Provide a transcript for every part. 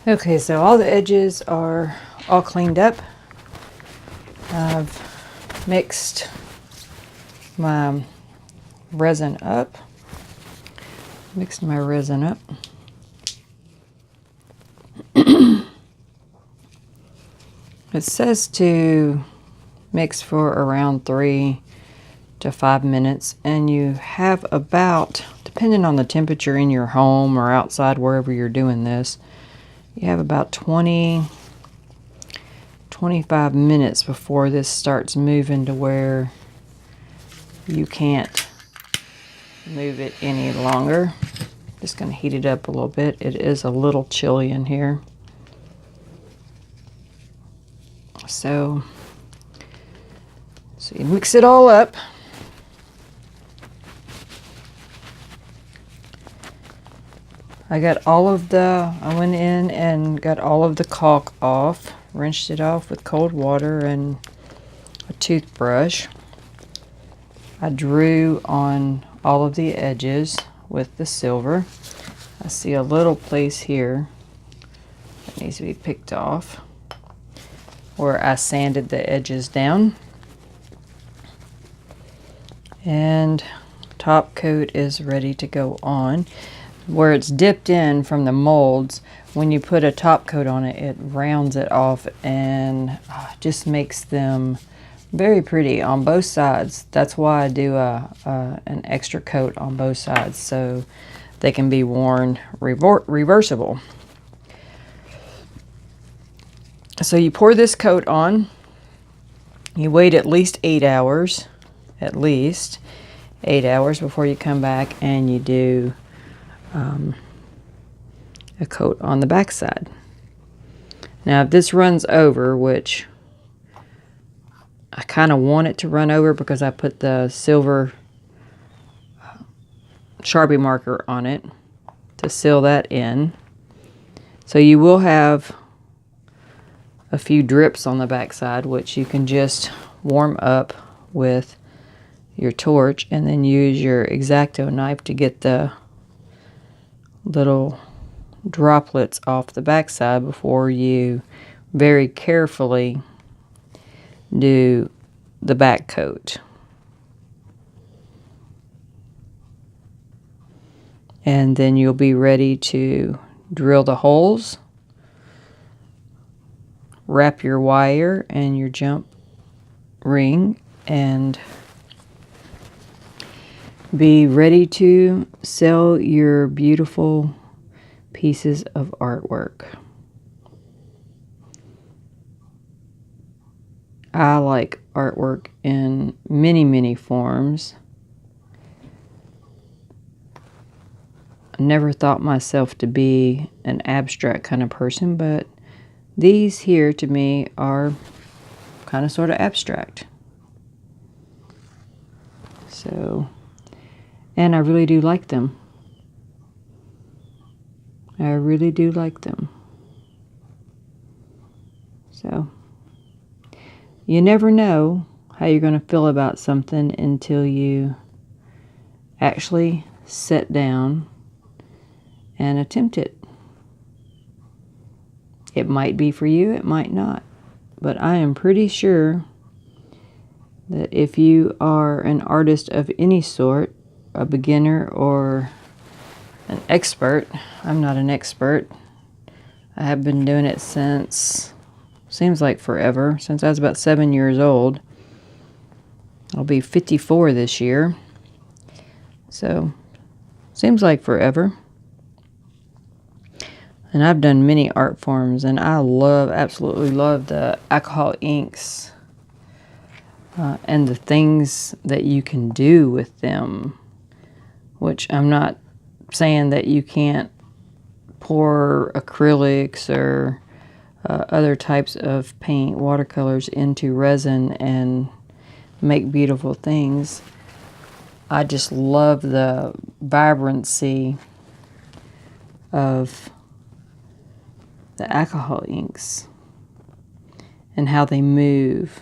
Okay, so all the edges are all cleaned up. I've mixed my resin up. Mixed my resin up. It says to mix for around 3 to 5 minutes, and you have about, depending on the temperature in your home or outside wherever you're doing this, you have about 25 minutes before this starts moving to where you can't move it any longer. Just going to heat it up a little bit. It is a little chilly in here. So you mix it all up. I went in and got all of the caulk off, rinsed it off with cold water and a toothbrush. I drew on all of the edges with the silver. I see a little place here that needs to be picked off where I sanded the edges down. And top coat is ready to go on. Where it's dipped in from the molds, when you put a top coat on it, it rounds it off and just makes them very pretty on both sides. That's why I do an extra coat on both sides, so they can be worn reversible. So you pour this coat on. You wait at least 8 hours. At least 8 hours before you come back and you do a coat on the back side. Now if this runs over, which I kind of want it to run over because I put the silver Sharpie marker on it to seal that in. So you will have a few drips on the back side, which you can just warm up with your torch and then use your X-Acto knife to get the little droplets off the backside before you very carefully do the back coat. And then you'll be ready to drill the holes, wrap your wire and your jump ring, and be ready to sell your beautiful pieces of artwork. I like artwork in many forms. I never thought myself to be an abstract kind of person, but these here to me are kind of sort of abstract. So, and I really do like them. I really do like them. So, you never know how you're going to feel about something until you actually sit down and attempt it. It might be for you, it might not. But I am pretty sure that if you are an artist of any sort, a beginner or an expert, I'm not an expert. I have been doing it since, seems like forever, since I was about 7 years old. I'll be 54 this year. So, seems like forever. And I've done many art forms, and I absolutely love the alcohol inks and the things that you can do with them, which I'm not saying that you can't pour acrylics or other types of paint, watercolors into resin and make beautiful things. I just love the vibrancy of the alcohol inks and how they move,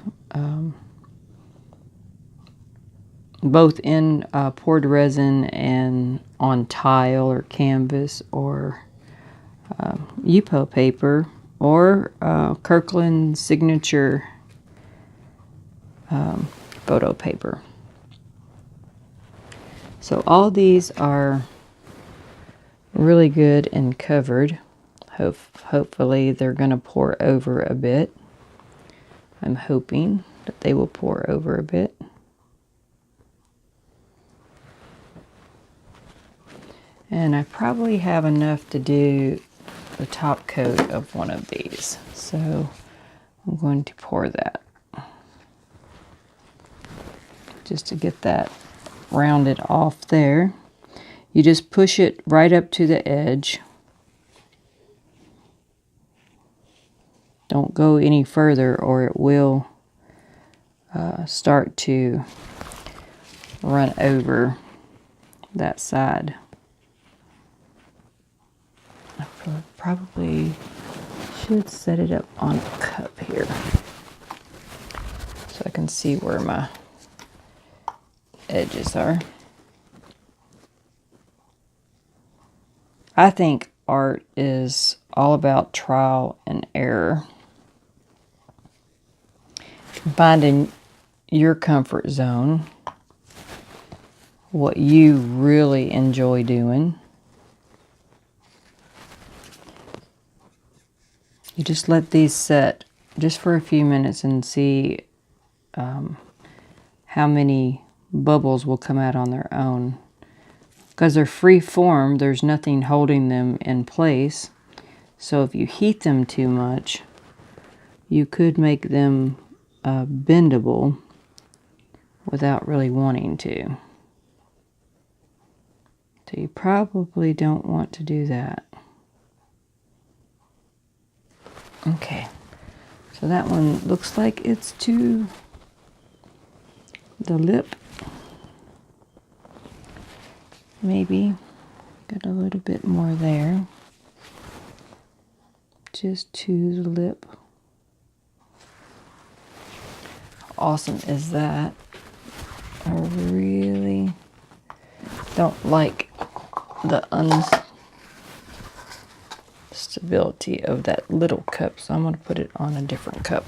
both in poured resin and on tile or canvas or Yupo paper or Kirkland signature photo paper. So all these are really good and covered. Hopefully they're going to pour over a bit. I'm hoping that they will pour over a bit. And I probably have enough to do the top coat of one of these. So I'm going to pour that just to get that rounded off there. You just push it right up to the edge. Don't go any further or it will start to run over that side. I probably should set it up on a cup here so I can see where my edges are. I think art is all about trial and error. Finding your comfort zone, what you really enjoy doing. You just let these set just for a few minutes and see how many bubbles will come out on their own. Because they're free form, there's nothing holding them in place. So if you heat them too much, you could make them bendable without really wanting to. So you probably don't want to do that. Okay, so that one looks like it's to the lip. Maybe get a little bit more there. Just to the lip. How awesome is that? I really don't like the instability of that little cup, so I'm going to put it on a different cup.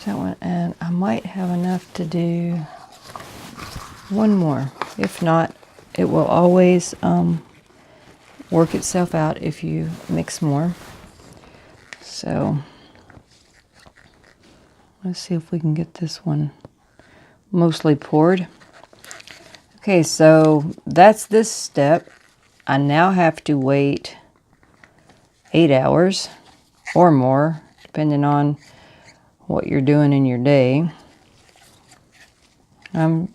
That one, and I might have enough to do one more. If not, it will always work itself out if you mix more. So let's see if we can get this one mostly poured. Okay, so that's this step. I now have to wait 8 hours or more, depending on what you're doing in your day. I'm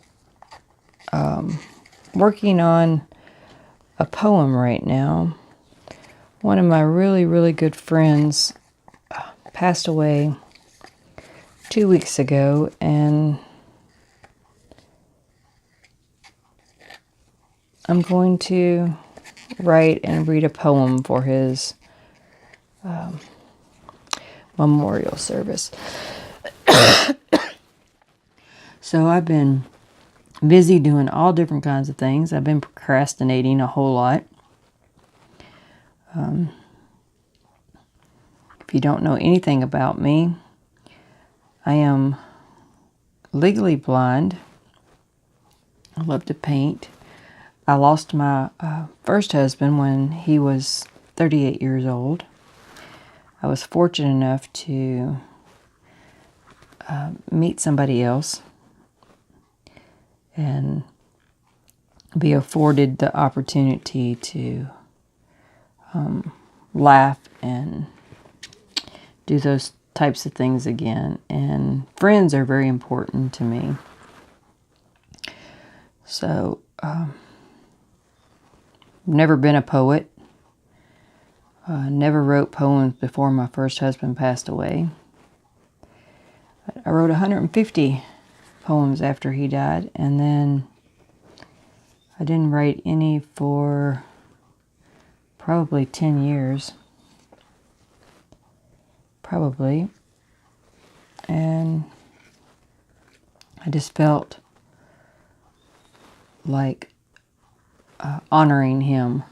working on a poem right now. One of my really, really good friends passed away 2 weeks ago, and I'm going to write and read a poem for his memorial service. So I've been busy doing all different kinds of things. I've been procrastinating a whole lot. If you don't know anything about me, I am legally blind. I love to paint. I lost my first husband when he was 38 years old. I was fortunate enough to meet somebody else and be afforded the opportunity to laugh and do those types of things again. And friends are very important to me. So, never been a poet. Never wrote poems before my first husband passed away. I wrote 150 poems after he died, and then I didn't write any for probably 10 years. Probably. And I just felt like honoring him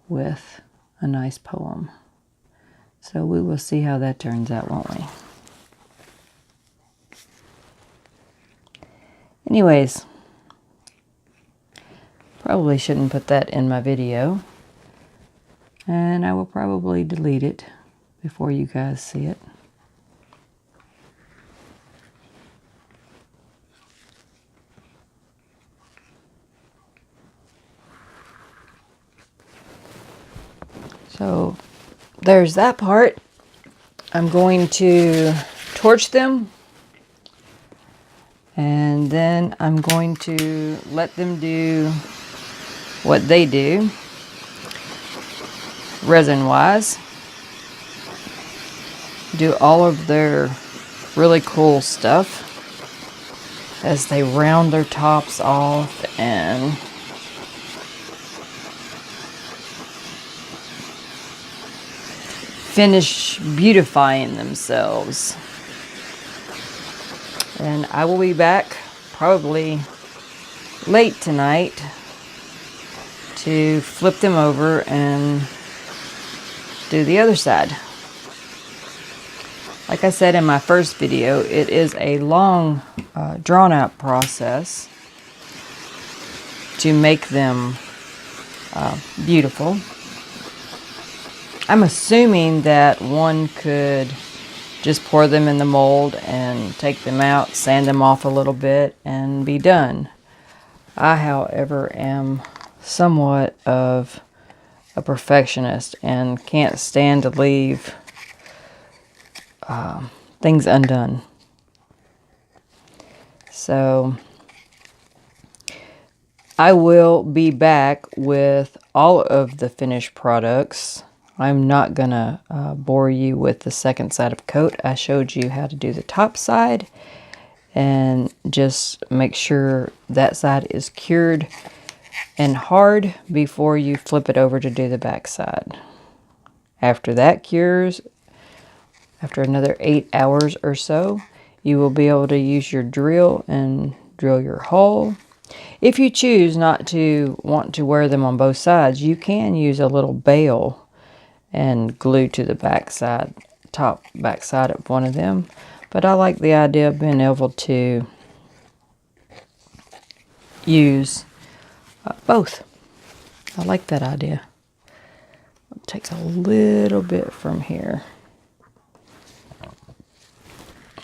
with a nice poem. So we will see how that turns out, won't we? Anyways, probably shouldn't put that in my video. And I will probably delete it before you guys see it. So there's that part. I'm going to torch them, and then I'm going to let them do what they do resin wise, do all of their really cool stuff as they round their tops off and finish beautifying themselves. And I will be back probably late tonight to flip them over and do the other side. Like I said in my first video, it is a long, drawn-out process to make them beautiful. I'm assuming that one could just pour them in the mold and take them out, sand them off a little bit, and be done. I, however, am somewhat of a perfectionist and can't stand to leave things undone. So I will be back with all of the finished products. I'm not gonna bore you with the second side of coat. I showed you how to do the top side, and just make sure that side is cured and hard before you flip it over to do the back side. After that cures, after another 8 hours or so, you will be able to use your drill and drill your hole. If you choose not to want to wear them on both sides, you can use a little bail and glue to the back side, top back side of one of them. But I like the idea of being able to use both. I like that idea. I'll take a little bit from here.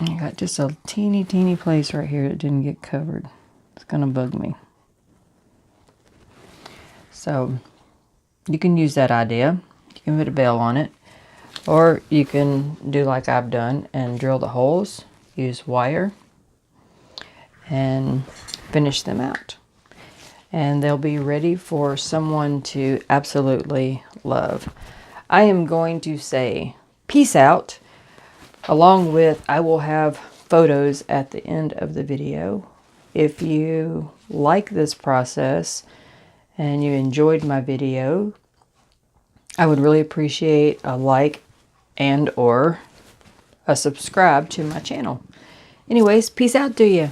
I got just a teeny place right here that didn't get covered. It's gonna bug me. So you can use that idea. You can put a bail on it, or you can do like I've done and drill the holes, use wire, and finish them out. And they'll be ready for someone to absolutely love. I am going to say peace out, along with I will have photos at the end of the video. If you like this process and you enjoyed my video, I would really appreciate a like and or a subscribe to my channel. Anyways, peace out to you.